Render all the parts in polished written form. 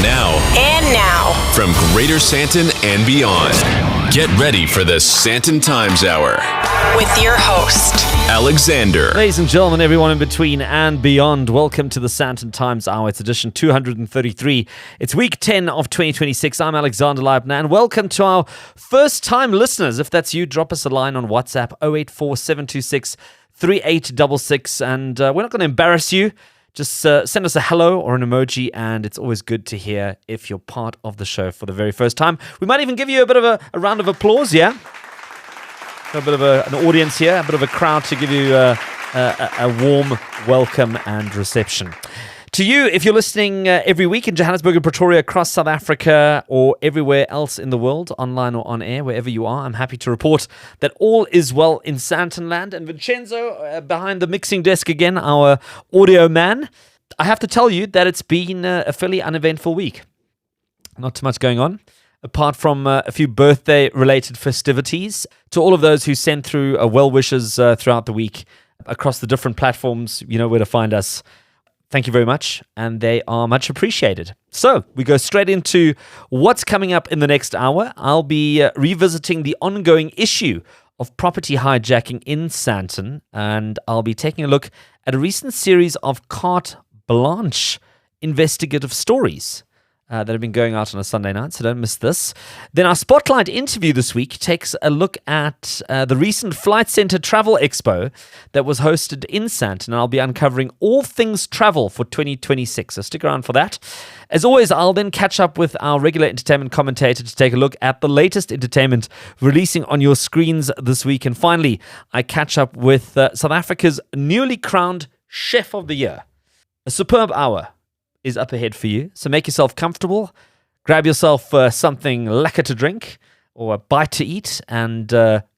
Now, from Greater Sandton and beyond, get ready for the Sandton Times Hour with your host, Alexander. Ladies and gentlemen, everyone in between and beyond, welcome to the Sandton Times Hour. It's edition 233. It's week 10 of 2026. I'm Alexander Leibner, and welcome to our first-time listeners. If that's you, drop us a line on WhatsApp, 084 726 3866, and we're not going to embarrass you. Just send us a hello or an emoji, and it's always good to hear if you're part of the show for the very first time. We might even give you a bit of a round of applause, yeah? A bit of an audience here, a bit of a crowd to give you a warm welcome and reception. To you, if you're listening every week in Johannesburg and Pretoria, across South Africa, or everywhere else in the world, online or on air, wherever you are, I'm happy to report that all is well in Sandton land. And Vincenzo, behind the mixing desk again, our audio man, I have to tell you that it's been a fairly uneventful week. Not too much going on, apart from a few birthday-related festivities. To all of those who sent through well wishes throughout the week across the different platforms, you know where to find us. Thank you very much, and they are much appreciated. So, we go straight into what's coming up in the next hour. I'll be revisiting the ongoing issue of property hijacking in Sandton, and I'll be taking a look at a recent series of Carte Blanche investigative stories that have been going out on a Sunday night, so don't miss this. Then our Spotlight interview this week takes a look at the recent Flight Centre Travel Expo that was hosted in Sandton, and I'll be uncovering all things travel for 2026, so stick around for that. As always, I'll then catch up with our regular entertainment commentator to take a look at the latest entertainment releasing on your screens this week. And finally, I catch up with South Africa's newly crowned Chef of the Year. A superb hour is up ahead for you, so make yourself comfortable, grab yourself something lekker to drink or a bite to eat, and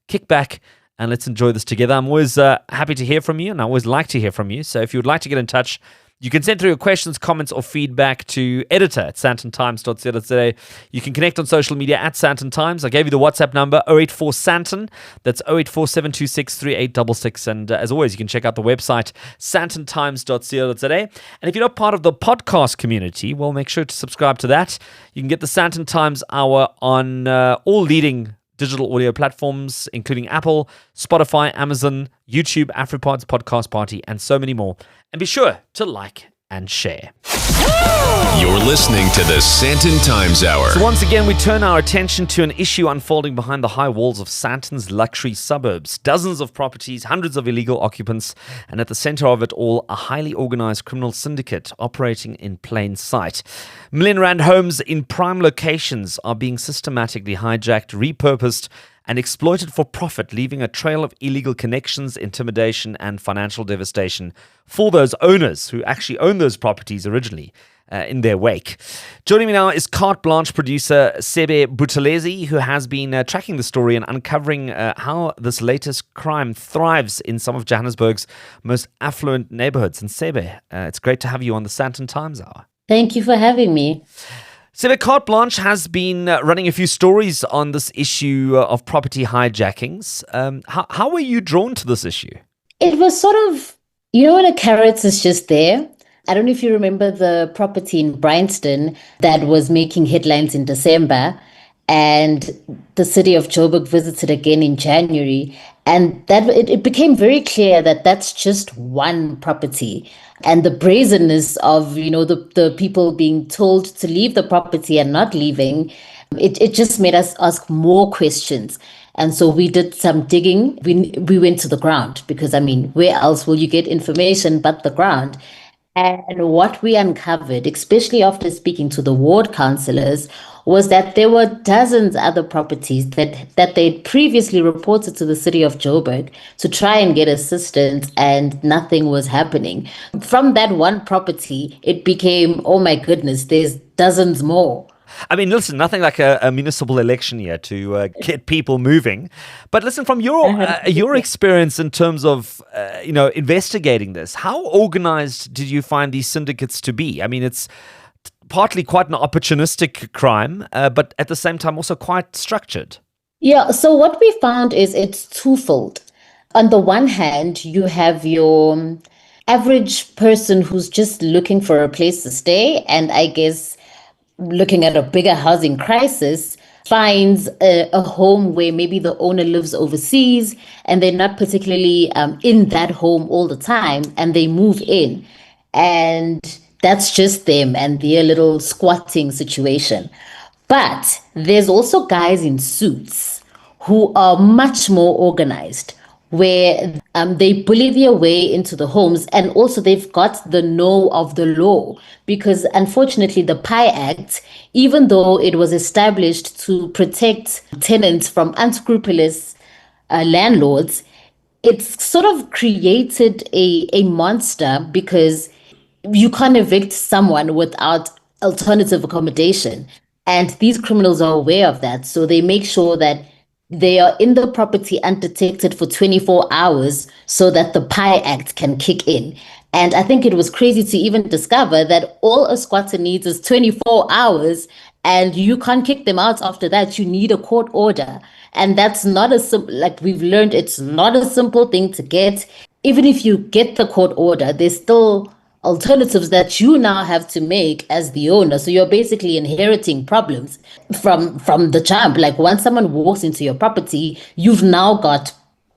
kick back and let's enjoy this together. I'm always happy to hear from you, and I always like to hear from you. So if you would like to get in touch, you can send through your questions, comments, or feedback to editor@sandtontimes.co.za. You can connect on social media at Sandton Times. I gave you the WhatsApp number, 084 Sandton. That's 084 726 3866. And as always, you can check out the website, sandtontimes.co.za. And if you're not part of the podcast community, well, make sure to subscribe to that. You can get the Sandton Times Hour on all leading digital audio platforms, including Apple, Spotify, Amazon, YouTube, AfriPods, Podcast Party, and so many more. And be sure to like and share. You're listening to the Sandton Times Hour. So once again, we turn our attention to an issue unfolding behind the high walls of Sandton's luxury suburbs. Dozens of properties, hundreds of illegal occupants, and at the center of it all, a highly organized criminal syndicate operating in plain sight. Million rand homes in prime locations are being systematically hijacked, repurposed, and exploited for profit, leaving a trail of illegal connections, intimidation, and financial devastation for those owners who actually own those properties originally in their wake. Joining me now is Carte Blanche Producer Sebe Buthelezi, who has been tracking the story and uncovering how this latest crime thrives in some of Johannesburg's most affluent neighbourhoods. And Sebe, it's great to have you on the Sandton Times Hour. Thank you for having me. Sebe, Carte Blanche has been running a few stories on this issue of property hijackings. How were you drawn to this issue? It was sort of, when a carrot is just there. I don't know if you remember the property in Bryanston that was making headlines in December, and the city of Joburg visited again in January. And that it became very clear that that's just one property. And the brazenness of, the people being told to leave the property and not leaving, it just made us ask more questions. And so we did some digging. We went to the ground because, where else will you get information but the ground? And what we uncovered, especially after speaking to the ward councillors, was that there were dozens other properties that they'd previously reported to the city of Joburg to try and get assistance, and nothing was happening. From that one property, it became, oh my goodness, there's dozens more. Listen, nothing like a municipal election year to get people moving. But listen, from your experience in terms of, investigating this, how organized did you find these syndicates to be? It's partly quite an opportunistic crime, but at the same time also quite structured. Yeah, so what we found is it's twofold. On the one hand, you have your average person who's just looking for a place to stay, and I guess looking at a bigger housing crisis, finds a home where maybe the owner lives overseas and they're not particularly in that home all the time, and they move in. And that's just them and their little squatting situation. But there's also guys in suits who are much more organized, where they bully their way into the homes, and also they've got the know of the law, because unfortunately the PI Act, even though it was established to protect tenants from unscrupulous landlords, it's sort of created a monster, because you can't evict someone without alternative accommodation. And these criminals are aware of that. So they make sure that they are in the property undetected for 24 hours so that the PI Act can kick in. And I think it was crazy to even discover that all a squatter needs is 24 hours, and you can't kick them out after that. You need a court order. And that's not like we've learned, it's not a simple thing to get. Even if you get the court order, there's still alternatives that you now have to make as the owner. So you're basically inheriting problems from the jump. Like once someone walks into your property, you've now got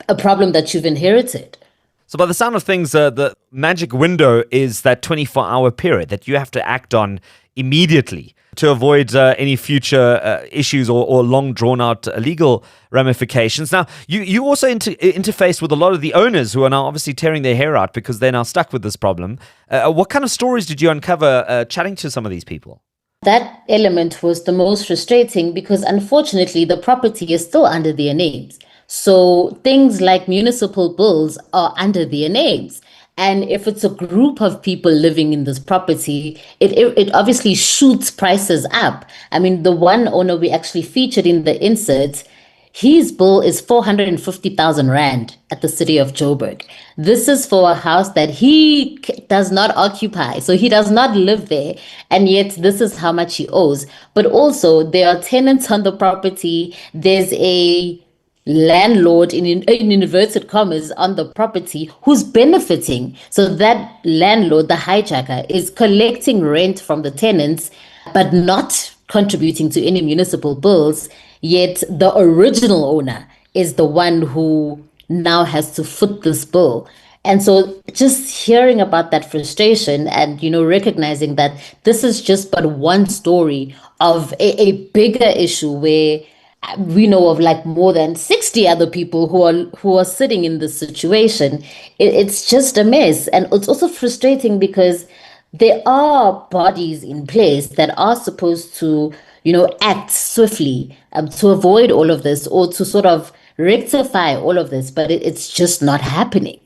a problem that you've inherited. So by the sound of things, the magic window is that 24-hour period that you have to act on immediately to avoid any future issues or long drawn-out legal ramifications. Now, you also interface with a lot of the owners who are now obviously tearing their hair out because they're now stuck with this problem. What kind of stories did you uncover chatting to some of these people? That element was the most frustrating, because unfortunately the property is still under their names. So things like municipal bills are under their names. And if it's a group of people living in this property, it obviously shoots prices up. I mean, the one owner we actually featured in the insert, his bill is 450,000 Rand at the city of Joburg. This is for a house that he does not occupy. So he does not live there. And yet this is how much he owes. But also there are tenants on the property. There's a landlord in inverted commas on the property who's benefiting. So that landlord, the hijacker, is collecting rent from the tenants but not contributing to any municipal bills, yet the original owner is the one who now has to foot this bill. And so just hearing about that frustration and, recognizing that this is just but one story of a bigger issue where we know of like more than 60 other people who are sitting in this situation. It's just a mess. And it's also frustrating because there are bodies in place that are supposed to, act swiftly to avoid all of this or to sort of rectify all of this, but it's just not happening.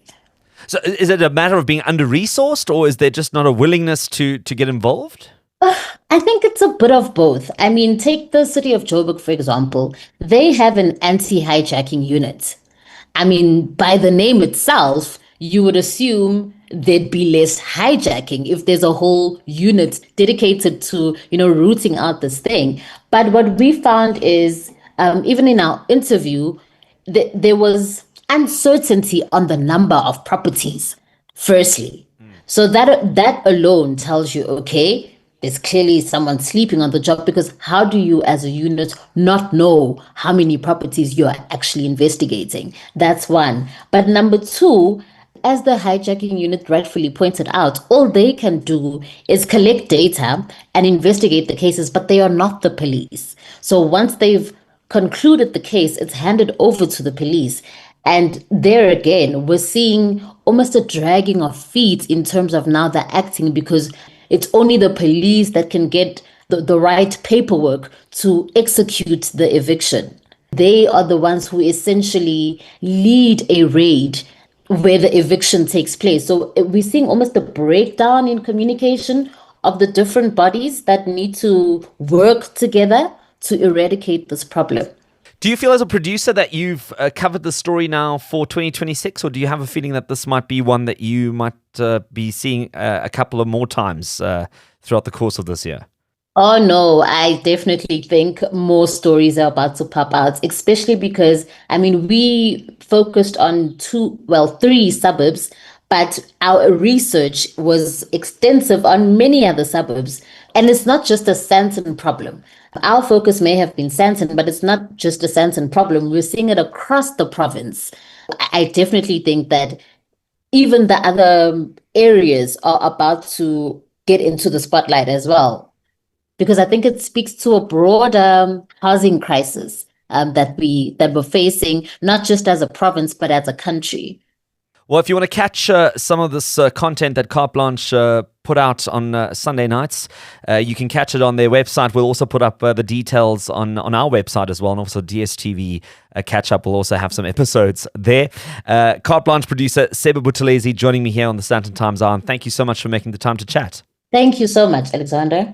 So is it a matter of being under-resourced, or is there just not a willingness to get involved? I think it's a bit of both. I mean, take the city of Joburg, for example. They have an anti-hijacking unit. I mean, by the name itself, you would assume there'd be less hijacking if there's a whole unit dedicated to, rooting out this thing. But what we found is, even in our interview, there was uncertainty on the number of properties, firstly. So that alone tells you, okay, there's clearly someone sleeping on the job, because how do you as a unit not know how many properties you are actually investigating? That's one. But number two, as the hijacking unit rightfully pointed out, all they can do is collect data and investigate the cases, but they are not the police. So once they've concluded the case, it's handed over to the police. And there again, we're seeing almost a dragging of feet in terms of now they're acting, because it's only the police that can get the right paperwork to execute the eviction. They are the ones who essentially lead a raid where the eviction takes place. So we're seeing almost a breakdown in communication of the different bodies that need to work together to eradicate this problem. Do you feel as a producer that you've covered the story now for 2026, or do you have a feeling that this might be one that you might be seeing a couple of more times throughout the course of this year? Oh, no, I definitely think more stories are about to pop out, especially because, we focused on 3 suburbs, But our research was extensive on many other suburbs. And it's not just a Sandton problem. Our focus may have been Sandton, but it's not just a Sandton problem. We're seeing it across the province. I definitely think that even the other areas are about to get into the spotlight as well, because I think it speaks to a broader housing crisis that we're facing, not just as a province, but as a country. Well, if you want to catch some of this content that Carte Blanche put out on Sunday nights, you can catch it on their website. We'll also put up the details on our website as well, and also DSTV catch up. We'll also have some episodes there. Carte Blanche producer Sebe Buthelezi joining me here on the Sandton Times Hour. And thank you so much for making the time to chat. Thank you so much, Alexander.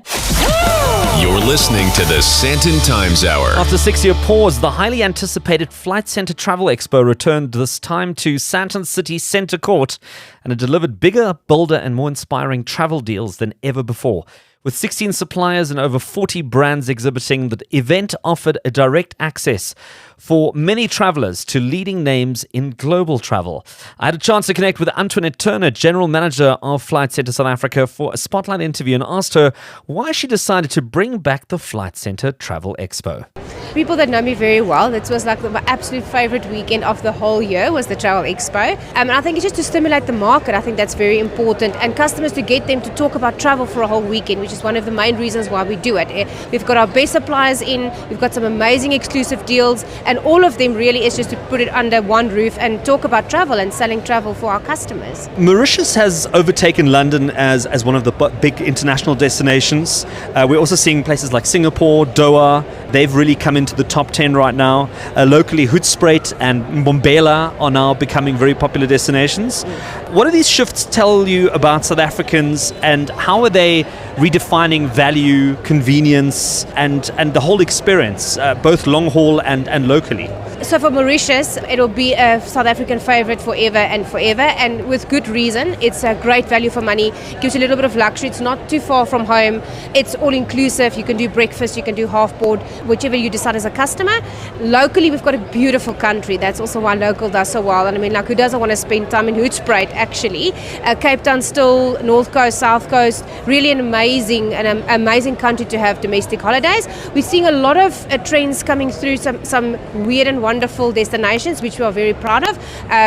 You're listening to the Sandton Times Hour. After a 6-year pause, the highly anticipated Flight Centre Travel Expo returned this time to Sandton City Centre Court, and it delivered bigger, bolder and more inspiring travel deals than ever before. With 16 suppliers and over 40 brands exhibiting, the event offered a direct access for many travelers to leading names in global travel. I had a chance to connect with Antoinette Turner, General Manager of Flight Centre South Africa, for a spotlight interview and asked her why she decided to bring back the Flight Centre Travel Expo. People that know me very well, this was like my absolute favorite weekend of the whole year was the Travel Expo. And I think it's just to stimulate the market. I think that's very important. And customers, to get them to talk about travel for a whole weekend, which is one of the main reasons why we do it. We've got our best suppliers in, we've got some amazing exclusive deals, and all of them really is just to put it under one roof and talk about travel and selling travel for our customers. Mauritius has overtaken London as one of the big international destinations. We're also seeing places like Singapore, Doha. They've really come into the top 10 right now. Locally, Hoedspruit and Mbombela are now becoming very popular destinations. What do these shifts tell you about South Africans, and how are they redefining value, convenience, and the whole experience, both long haul and locally? So for Mauritius, it'll be a South African favorite forever and forever, and with good reason. It's a great value for money, gives you a little bit of luxury. It's not too far from home. It's all inclusive. You can do breakfast, you can do half board, whichever you decide as a customer. Locally, we've got a beautiful country. That's also why local does so well. And I mean, like, who doesn't want to spend time in Hoedspruit, actually? Cape Town still, North Coast, South Coast, really an amazing country to have domestic holidays. We're seeing a lot of trends coming through, some weird and wonderful destinations, which we are very proud of.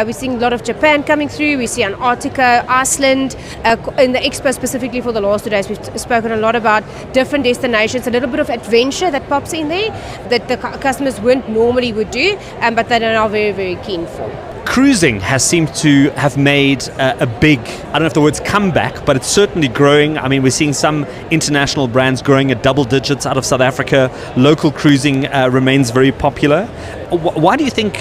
We're seeing a lot of Japan coming through. We see Antarctica, Iceland. In the expo specifically for the last 2 days, we've spoken a lot about different destinations, a little bit of adventure that pops in there that the customers would do, but that are now very, very keen for. Cruising has seemed to have made a big, I don't know if the word's comeback, but it's certainly growing. I mean, we're seeing some international brands growing at double digits out of South Africa. Local cruising remains very popular. Why do you think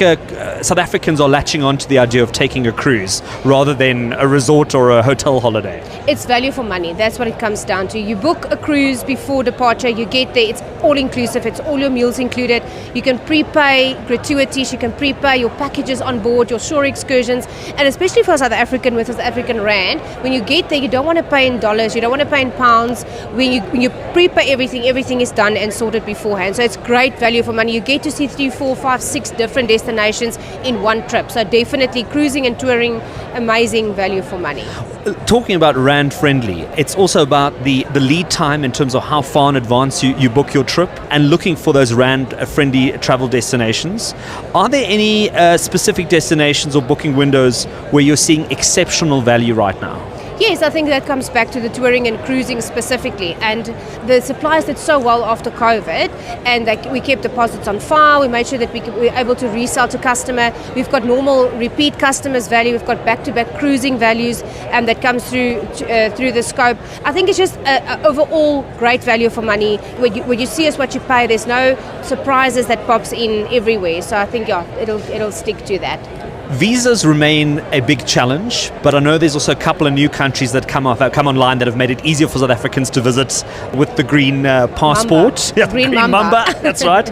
South Africans are latching on to the idea of taking a cruise rather than a resort or a hotel holiday? It's value for money. That's what it comes down to. You book a cruise before departure, you get there, it's all inclusive, it's all your meals included. You can prepay gratuities, you can prepay your packages on board, your shore excursions, and especially for South African with South African rand, when you get there, you don't want to pay in dollars, you don't want to pay in pounds. When you prepay everything is done and sorted beforehand. So it's great value for money. You get to see 3, 4, 5, 6 different destinations in one trip. So definitely cruising and touring, amazing value for money. Talking about rand friendly, it's also about the lead time in terms of how far in advance you book your trip, and looking for those rand friendly travel destinations. Are there any specific destinations or booking windows where you're seeing exceptional value right now? Yes, I think that comes back to the touring and cruising specifically, and the suppliers did so well after COVID, and that we kept deposits on file. We made sure that we were able to resell to customer. We've got normal repeat customers value. We've got back-to-back cruising values, and that comes through the scope. I think it's just overall great value for money. When you see us, what you pay. There's no surprises that pops in everywhere. So I think it'll stick to that. Visas remain a big challenge, but I know there's also a couple of new countries that come online that have made it easier for South Africans to visit with the green passport. Mamba. Yeah, green Mamba. That's right.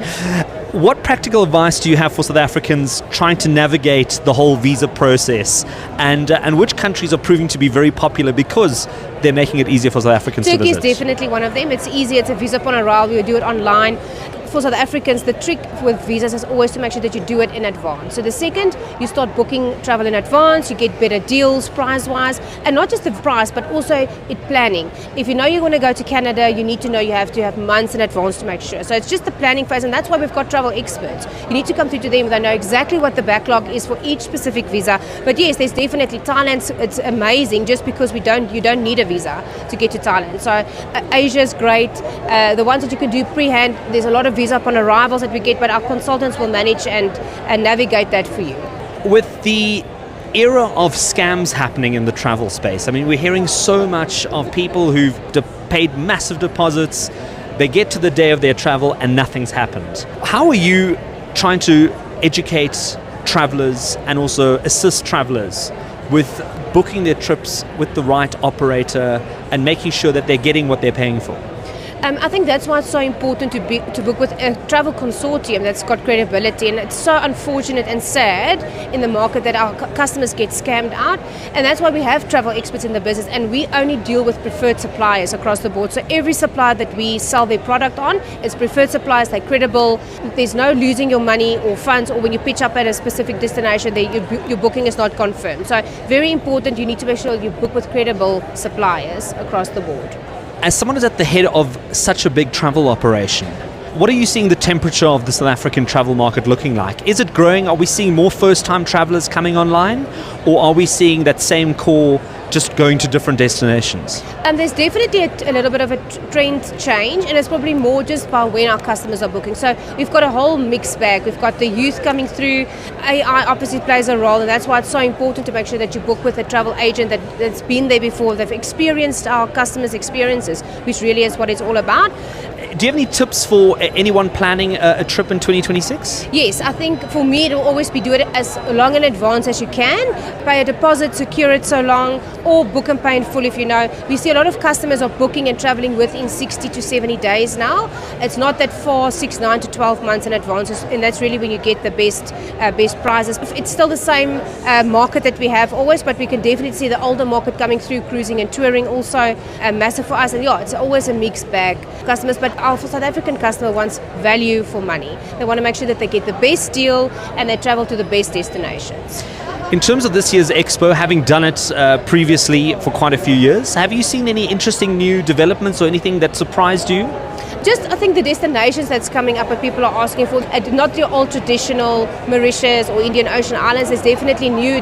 What practical advice do you have for South Africans trying to navigate the whole visa process, and which countries are proving to be very popular because they're making it easier for South Africans to visit? Turkey is definitely one of them. It's easy. It's a visa upon arrival. We do it online. for South Africans, the trick with visas is always to make sure that you do it in advance. So the second you start booking travel in advance, you get better deals price-wise, and not just the price, but also planning. If you know you're going to go to Canada, you need to know you have to have months in advance to make sure. So it's just the planning phase, and that's why we've got travel experts. You need to come through to them. They know exactly what the backlog is for each specific visa. But yes, there's definitely Thailand. It's amazing just because you don't need a visa to get to Thailand. So Asia's great. The ones that you can do pre-hand, there's a lot of visa upon arrivals that we get, but our consultants will manage and navigate that for you. With the era of scams happening in the travel space, I mean, we're hearing so much of people who've paid massive deposits. They get to the day of their travel and nothing's happened. How are you trying to educate travelers and also assist travelers with booking their trips with the right operator and making sure that they're getting what they're paying for? I think that's why it's so important to book with a travel consortium that's got credibility, and it's so unfortunate and sad in the market that our customers get scammed out, and that's why we have travel experts in the business, and we only deal with preferred suppliers across the board. So every supplier that we sell their product on is preferred suppliers. They're credible. There's no losing your money or funds, or when you pitch up at a specific destination, your booking is not confirmed. So very important, you need to make sure you book with credible suppliers across the board. As someone who's at the head of such a big travel operation, what are you seeing the temperature of the South African travel market looking like? Is it growing? Are we seeing more first-time travelers coming online? Or are we seeing that same core just going to different destinations? There's definitely a little bit of a trend change, and it's probably more just by when our customers are booking. So we've got a whole mixed bag. We've got the youth coming through. AI obviously plays a role, and that's why it's so important to make sure that you book with a travel agent that's been there before. They've experienced our customers' experiences, which really is what it's all about. Do you have any tips for anyone planning a trip in 2026? Yes, I think for me it will always be do it as long in advance as you can. Pay a deposit, secure it so long, or book and pay in full if you know. We see a lot of customers are booking and traveling within 60 to 70 days now. It's not that far, 6, 9 to 12 months in advance, and that's really when you get the best prizes. It's still the same market that we have always, but we can definitely see the older market coming through, cruising and touring also massive for us. And yeah, it's always a mixed bag. Customers, but our South African customer wants value for money. They want to make sure that they get the best deal and they travel to the best destinations. In terms of this year's expo, having done it previously for quite a few years, have you seen any interesting new developments or anything that surprised you? Just, I think the destinations that's coming up that people are asking for, not your old traditional Mauritius or Indian Ocean Islands. There's definitely new,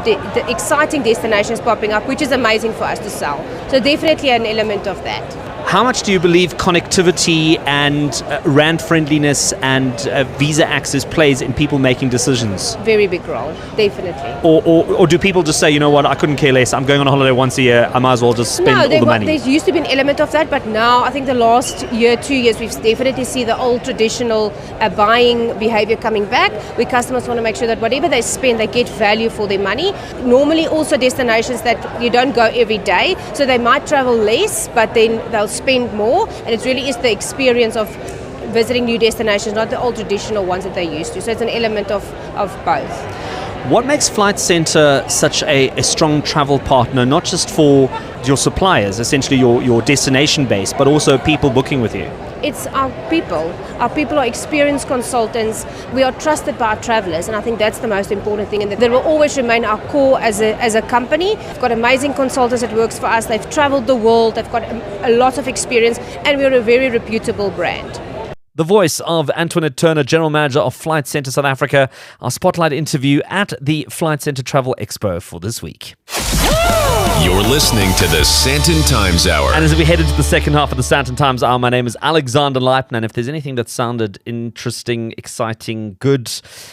exciting destinations popping up, which is amazing for us to sell. So definitely an element of that. How much do you believe connectivity and rand friendliness and visa access plays in people making decisions? Very big role, definitely. Or do people just say, you know what, I couldn't care less, I'm going on a holiday once a year, I might as well just spend all the money? There used to be an element of that, but now I think the last year, 2 years, we've definitely see the old traditional buying behavior coming back, where customers want to make sure that whatever they spend, they get value for their money. Normally also destinations that you don't go every day, so they might travel less, but then they'll spend more, and it really is the experience of visiting new destinations, not the old traditional ones that they're used to. So it's an element of both. What makes Flight Centre such a strong travel partner, not just for your suppliers, essentially your destination base, but also people booking with you? It's our people. Our people are experienced consultants. We are trusted by our travellers, and I think that's the most important thing, and that will always remain our core as a company. We've got amazing consultants that works for us. They've travelled the world. They've got a lot of experience, and we're a very reputable brand. The voice of Antoinette Turner, General Manager of Flight Centre South Africa, our spotlight interview at the Flight Centre Travel Expo for this week. You're listening to the Sandton Times Hour. And as we head into the second half of the Sandton Times Hour, my name is Alexander Leipner, and if there's anything that sounded interesting, exciting, good,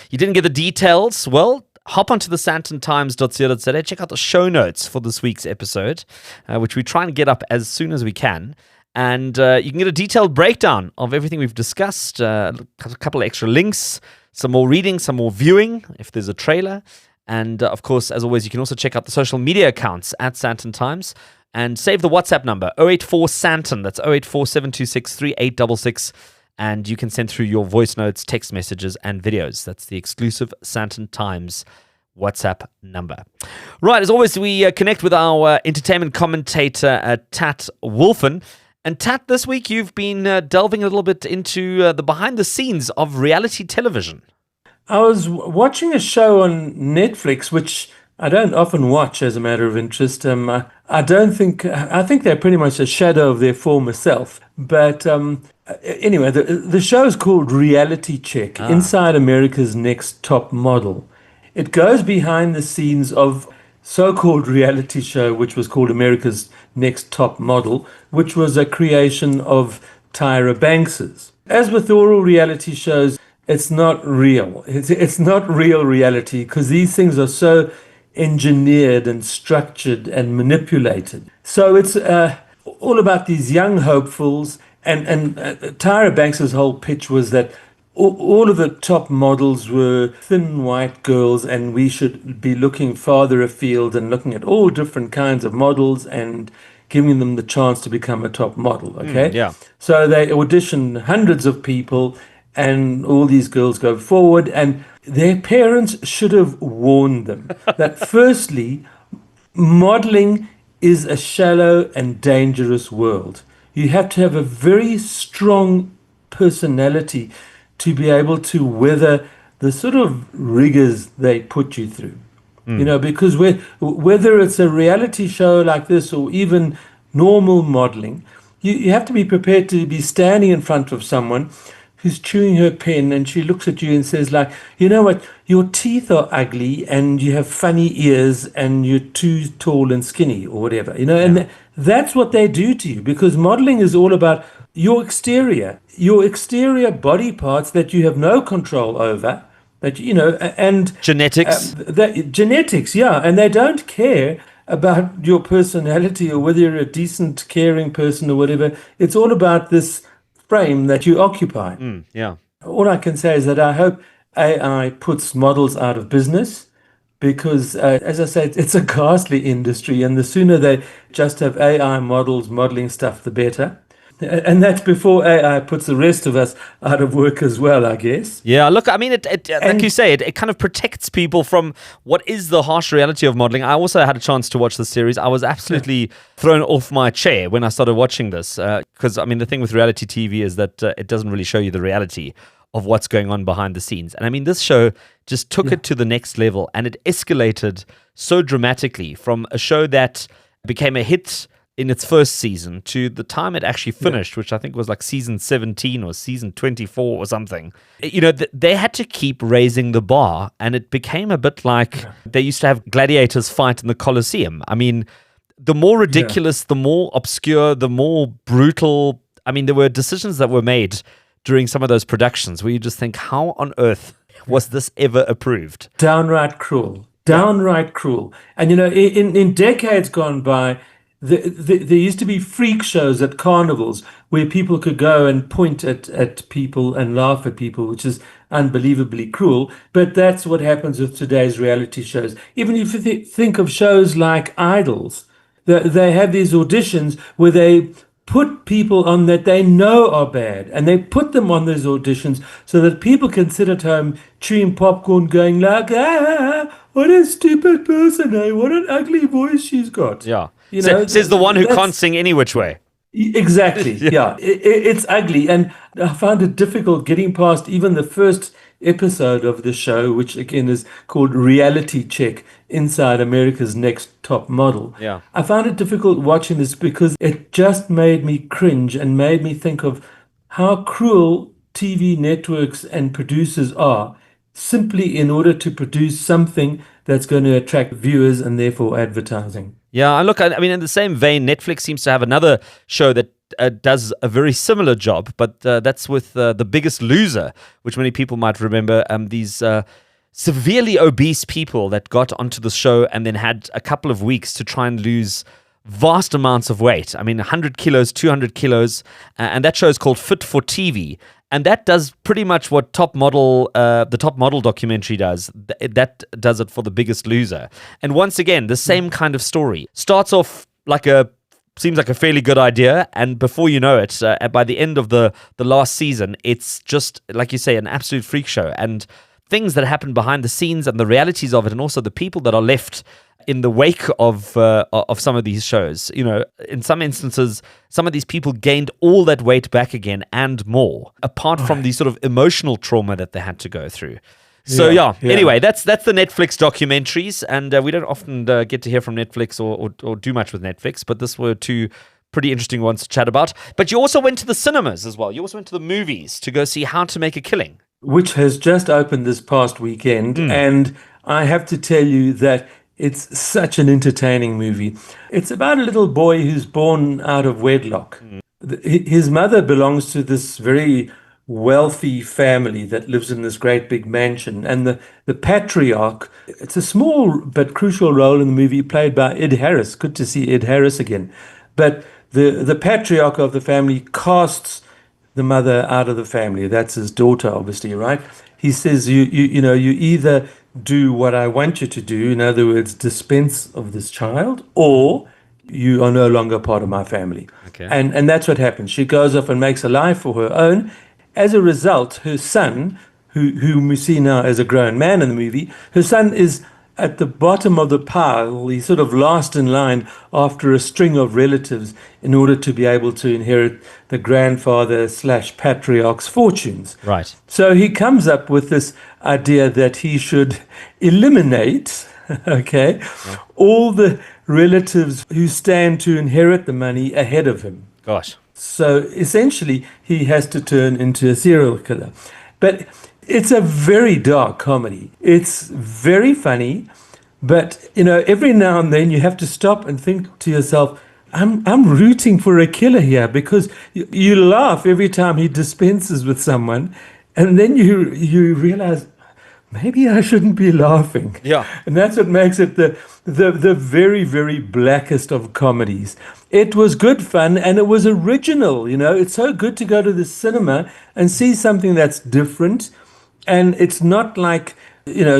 you didn't get the details, well, hop onto the sandtontimes.co.za, check out the show notes for this week's episode, which we try and get up as soon as we can. And you can get a detailed breakdown of everything we've discussed, a couple of extra links, some more reading, some more viewing, if there's a trailer. And of course, as always, you can also check out the social media accounts at Sandton Times and save the WhatsApp number 084 Sandton. That's 084 726 3866. And you can send through your voice notes, text messages, and videos. That's the exclusive Sandton Times WhatsApp number. Right, as always, we connect with our entertainment commentator, Tat Wolfen. And Tat, this week you've been delving a little bit into the behind the scenes of reality television. I was watching a show on Netflix, which I don't often watch as a matter of interest. I think they're pretty much a shadow of their former self. But anyway, the show is called Reality Check, Inside America's Next Top Model. It goes behind the scenes of so-called reality show, which was called America's Next Top Model, which was a creation of Tyra Banks's. As with all reality shows, it's not real. It's not real reality because these things are so engineered and structured and manipulated. So it's all about these young hopefuls, and Tyra Banks's whole pitch was that all of the top models were thin white girls, and we should be looking farther afield and looking at all different kinds of models and giving them the chance to become a top model, okay? Yeah. So they audition hundreds of people, and all these girls go forward, and their parents should have warned them that firstly, modeling is a shallow and dangerous world. You have to have a very strong personality to be able to weather the sort of rigors they put you through. You know, because whether it's a reality show like this or even normal modeling, you have to be prepared to be standing in front of someone who's chewing her pen, and she looks at you and says, like, you know what, your teeth are ugly and you have funny ears and you're too tall and skinny or whatever, you know, and that's what they do to you, because modeling is all about your exterior body parts that you have no control over, that, you know, and Genetics. Genetics, yeah, and they don't care about your personality or whether you're a decent, caring person or whatever. It's all about this frame that you occupy. Yeah. All I can say is that I hope AI puts models out of business, because, as I said, it's a ghastly industry, and the sooner they just have AI models modeling stuff, the better. And that's before AI puts the rest of us out of work as well, I guess. Yeah, look, I mean, like you say, it kind of protects people from what is the harsh reality of modeling. I also had a chance to watch the series. I was absolutely thrown off my chair when I started watching this, because, I mean, the thing with reality TV is that it doesn't really show you the reality of what's going on behind the scenes. And I mean, this show just took it to the next level, and it escalated so dramatically from a show that became a hit in its first season to the time it actually finished, which I think was like season 17 or season 24 or something. You know, they had to keep raising the bar, and it became a bit like they used to have gladiators fight in the Colosseum. I mean, the more ridiculous, the more obscure, the more brutal. I mean, there were decisions that were made during some of those productions where you just think, how on earth was this ever approved? Downright cruel. Downright cruel. And, you know, in decades gone by, there used to be freak shows at carnivals where people could go and point at people and laugh at people, which is unbelievably cruel. But that's what happens with today's reality shows. Even if you think of shows like Idols, they have these auditions where they put people on that they know are bad, and they put them on those auditions so that people can sit at home chewing popcorn going like, what a stupid person, what an ugly voice she's got. Yeah. You know, says the one who can't sing any which way. Exactly. Yeah. It's ugly. And I found it difficult getting past even the first episode of the show, which again is called Reality Check, Inside America's Next Top Model. Yeah. I found it difficult watching this because it just made me cringe and made me think of how cruel TV networks and producers are, simply in order to produce something that's going to attract viewers and therefore advertising. Yeah, look, I mean, in the same vein, Netflix seems to have another show that does a very similar job, but that's with The Biggest Loser, which many people might remember. These severely obese people that got onto the show and then had a couple of weeks to try and lose vast amounts of weight. I mean, 100 kilos, 200 kilos, and that show is called Fit for TV. And that does pretty much what the Top Model documentary does. That does it for The Biggest Loser. And once again, the same kind of story. Starts off seems like a fairly good idea, and before you know it, by the end of the last season, it's just, like you say, an absolute freak show. And things that happen behind the scenes and the realities of it, and also the people that are left in the wake of some of these shows. You know, in some instances, some of these people gained all that weight back again and more, apart from the sort of emotional trauma that they had to go through. So anyway, that's the Netflix documentaries, and we don't often get to hear from Netflix or do much with Netflix, but this were two pretty interesting ones to chat about. But you also went to the cinemas as well. You also went to the movies to go see How to Make a Killing, which has just opened this past weekend, and I have to tell you that it's such an entertaining movie. It's about a little boy who's born out of wedlock. His mother belongs to this very wealthy family that lives in this great big mansion, and the patriarch, it's a small but crucial role in the movie, played by Ed Harris. Good to see Ed Harris again. But the patriarch of the family casts the mother out of the family. That's his daughter, obviously, right? He says, you either do what I want you to do, in other words, dispense of this child, or you are no longer part of my family. Okay. And that's what happens. She goes off and makes a life for her own. As a result, her son, whom we see now as a grown man in the movie, her son is at the bottom of the pile. He's sort of last in line after a string of relatives in order to be able to inherit the grandfather / patriarch's fortunes. Right. So he comes up with this idea that he should eliminate, all the relatives who stand to inherit the money ahead of him. Gosh. So essentially, he has to turn into a serial killer. But it's a very dark comedy. It's very funny, but every now and then you have to stop and think to yourself, I'm rooting for a killer here, because you laugh every time he dispenses with someone, and then you realize, maybe I shouldn't be laughing. Yeah. And that's what makes it the very, very blackest of comedies. It was good fun, and it was original. It's so good to go to the cinema and see something that's different. And it's not like,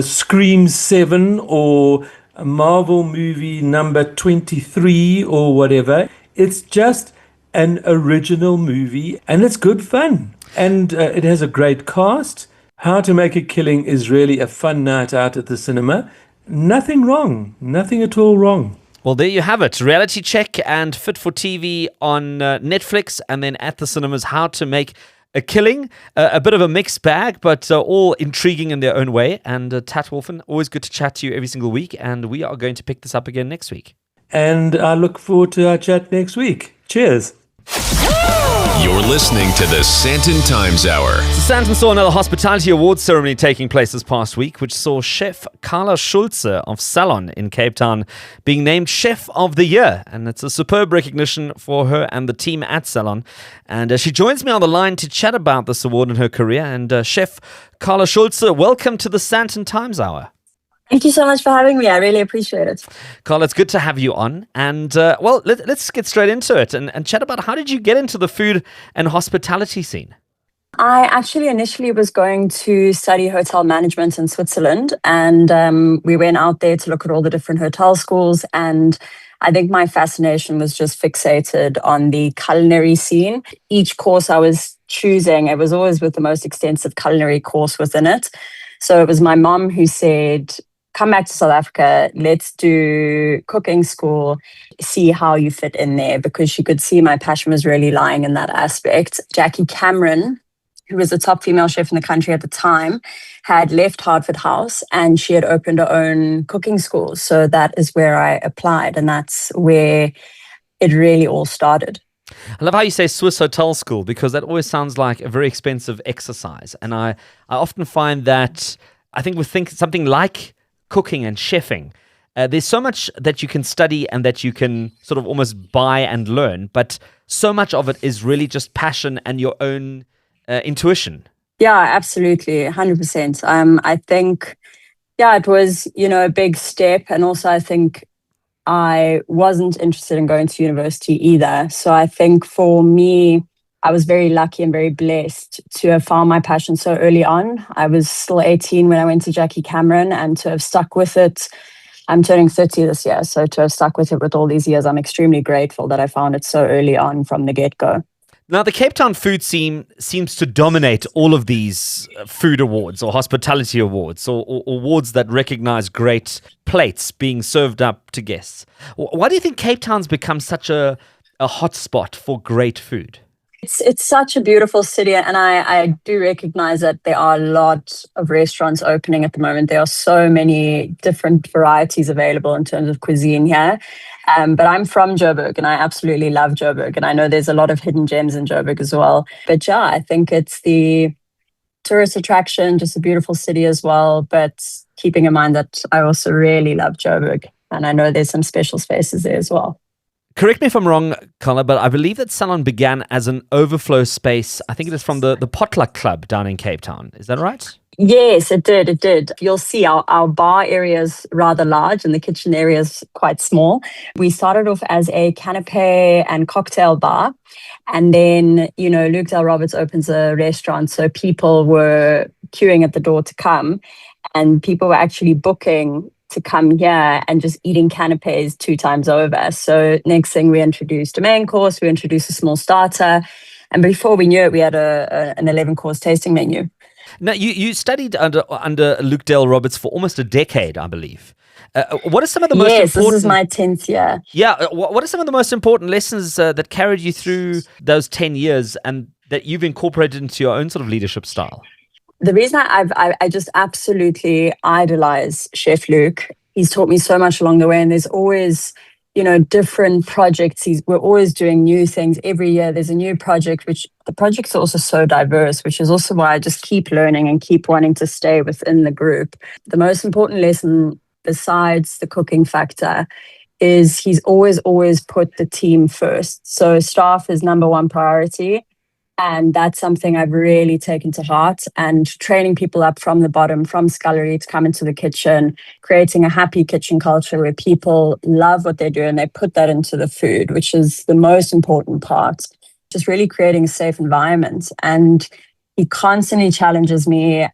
Scream 7 or a Marvel movie number 23 or whatever. It's just an original movie, and it's good fun. And it has a great cast. How to Make a Killing is really a fun night out at the cinema. Nothing wrong. Nothing at all wrong. Well, there you have it. Reality Check and Fit for TV on Netflix, and then at the cinemas, How to Make a Killing. A bit of a mixed bag, but all intriguing in their own way. And Tat Wolfen, always good to chat to you every single week. And we are going to pick this up again next week. And I look forward to our chat next week. Cheers. You're listening to the Sandton Times Hour. Sandton saw another hospitality awards ceremony taking place this past week, which saw chef Carla Schulze of SALON in Cape Town being named Chef of the Year. And it's a superb recognition for her and the team at SALON. And she joins me on the line to chat about this award in her career. And Chef Carla Schulze, welcome to the Sandton Times Hour. Thank you so much for having me. I really appreciate it. Carla, it's good to have you on. And, let's get straight into it and chat about how did you get into the food and hospitality scene? I actually initially was going to study hotel management in Switzerland. And we went out there to look at all the different hotel schools. And I think my fascination was just fixated on the culinary scene. Each course I was choosing, it was always with the most extensive culinary course within it. So it was my mom who said, come back to South Africa, let's do cooking school, see how you fit in there, because she could see my passion was really lying in that aspect. Jackie Cameron, who was the top female chef in the country at the time, had left Hartford House and she had opened her own cooking school. So that is where I applied, and that's where it really all started. I love how you say Swiss hotel school, because that always sounds like a very expensive exercise. And I often find that, I think we think something like cooking and chefing, there's so much that you can study and that you can sort of almost buy and learn, but so much of it is really just passion and your own intuition. Yeah, absolutely, 100%. I think, it was, a big step. And also I think I wasn't interested in going to university either. So I think for me, I was very lucky and very blessed to have found my passion so early on. I was still 18 when I went to Jackie Cameron, and to have stuck with it. I'm turning 30 this year. So to have stuck with it with all these years, I'm extremely grateful that I found it so early on from the get-go. Now, the Cape Town food scene seems to dominate all of these food awards or hospitality awards or awards that recognize great plates being served up to guests. Why do you think Cape Town's become such a hotspot for great food? It's such a beautiful city, and I do recognize that there are a lot of restaurants opening at the moment. There are so many different varieties available in terms of cuisine here. But I'm from Joburg, and I absolutely love Joburg. And I know there's a lot of hidden gems in Joburg as well. But yeah, I think it's the tourist attraction, just a beautiful city as well. But keeping in mind that I also really love Joburg, and I know there's some special spaces there as well. Correct me if I'm wrong, Carla, but I believe that Salon began as an overflow space. I think it is from the Potluck Club down in Cape Town. Is that right? Yes, it did. It did. You'll see our bar area is rather large and the kitchen area is quite small. We started off as a canapé and cocktail bar. And then, Luke Del Roberts opens a restaurant. So people were queuing at the door to come, and people were actually booking to come here and just eating canapes 2 times over. So next thing, we introduced a main course, we introduced a small starter. And before we knew it, we had an 11-course tasting menu. Now, you studied under Luke Del Roberts for almost a decade, I believe. What are some of the most important... Yes, this is my 10th year. Yeah, what are some of the most important lessons that carried you through those 10 years and that you've incorporated into your own sort of leadership style? The reason I just absolutely idolize Chef Luke, he's taught me so much along the way, and there's always... different projects. We're always doing new things. Every year there's a new project, which the projects are also so diverse, which is also why I just keep learning and keep wanting to stay within the group. The most important lesson, besides the cooking factor, is he's always put the team first. So staff is number one priority. And that's something I've really taken to heart, and training people up from the bottom, from scullery to come into the kitchen, creating a happy kitchen culture where people love what they do and they put that into the food, which is the most important part. Just really creating a safe environment. And he constantly challenges me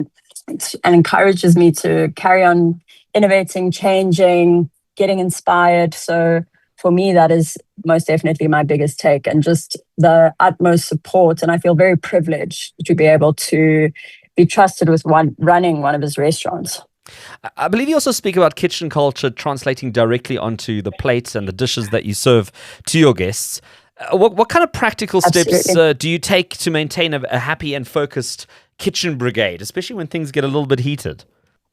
and encourages me to carry on innovating, changing, getting inspired. So for me, that is most definitely my biggest take, and just the utmost support. And I feel very privileged to be able to be trusted with running one of his restaurants. I believe you also speak about kitchen culture translating directly onto the plates and the dishes that you serve to your guests. What kind of practical steps do you take to maintain a happy and focused kitchen brigade, especially when things get a little bit heated?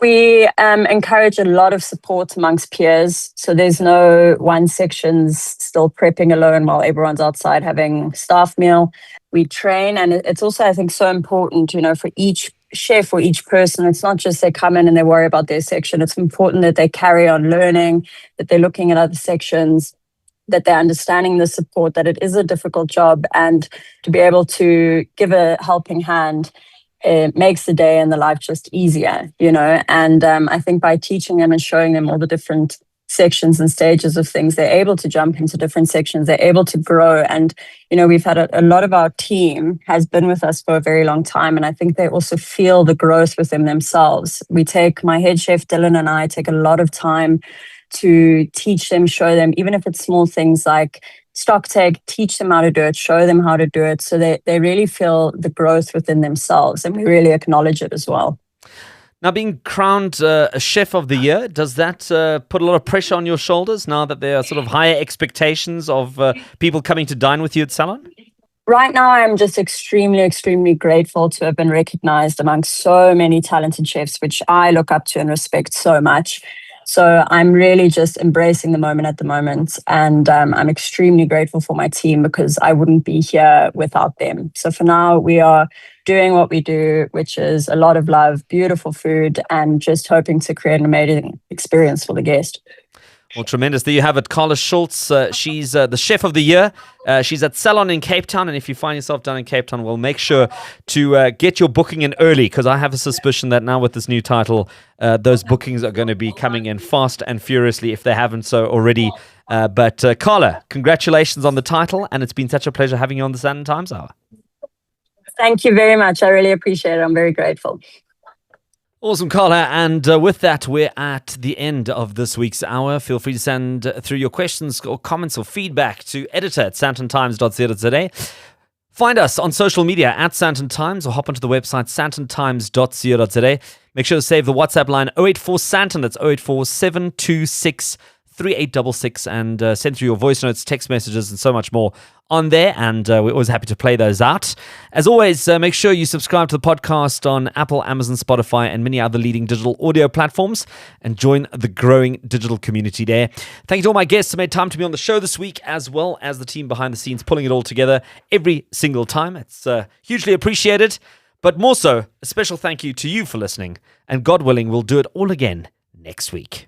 We encourage a lot of support amongst peers. So there's no one section's still prepping alone while everyone's outside having staff meal. We train, and it's also, I think, so important, for each chef or each person. It's not just they come in and they worry about their section. It's important that they carry on learning, that they're looking at other sections, that they're understanding the support, that it is a difficult job, and to be able to give a helping hand, it makes the day and the life just easier, and I think by teaching them and showing them all the different sections and stages of things, they're able to jump into different sections, they're able to grow. And, we've had a lot of our team has been with us for a very long time, and I think they also feel the growth within themselves. My head chef Dylan and I take a lot of time to teach them, show them, even if it's small things like stock take, teach them how to do it, show them how to do it, so they really feel the growth within themselves, and we really acknowledge it as well. Now, being crowned a Chef of the Year, does that put a lot of pressure on your shoulders now that there are sort of higher expectations of people coming to dine with you at Salon? Right now, I'm just extremely, extremely grateful to have been recognized amongst so many talented chefs, which I look up to and respect so much. So I'm really just embracing the moment at the moment. And I'm extremely grateful for my team, because I wouldn't be here without them. So for now, we are doing what we do, which is a lot of love, beautiful food, and just hoping to create an amazing experience for the guest. Well, tremendous. There you have it. Carla Schulze. She's the Chef of the Year. She's at Salon in Cape Town. And if you find yourself down in Cape Town, well, make sure to get your booking in early, because I have a suspicion that now with this new title, those bookings are going to be coming in fast and furiously if they haven't so already. But Carla, congratulations on the title. And it's been such a pleasure having you on the Sandton Times Hour. Thank you very much. I really appreciate it. I'm very grateful. Awesome, Carla. And with that, we're at the end of this week's hour. Feel free to send through your questions or comments or feedback to editor@sandtontimes.co.za. Find us on social media at Sandton Times or hop onto the website sandtontimes.co.za. Make sure to save the WhatsApp line 084 Sandton. That's 084 726 3866 and send through your voice notes, text messages, and so much more on there. And we're always happy to play those out. As always, make sure you subscribe to the podcast on Apple, Amazon, Spotify, and many other leading digital audio platforms and join the growing digital community there. Thank you to all my guests who made time to be on the show this week, as well as the team behind the scenes pulling it all together every single time. It's hugely appreciated. But more so, a special thank you to you for listening. And God willing, we'll do it all again next week.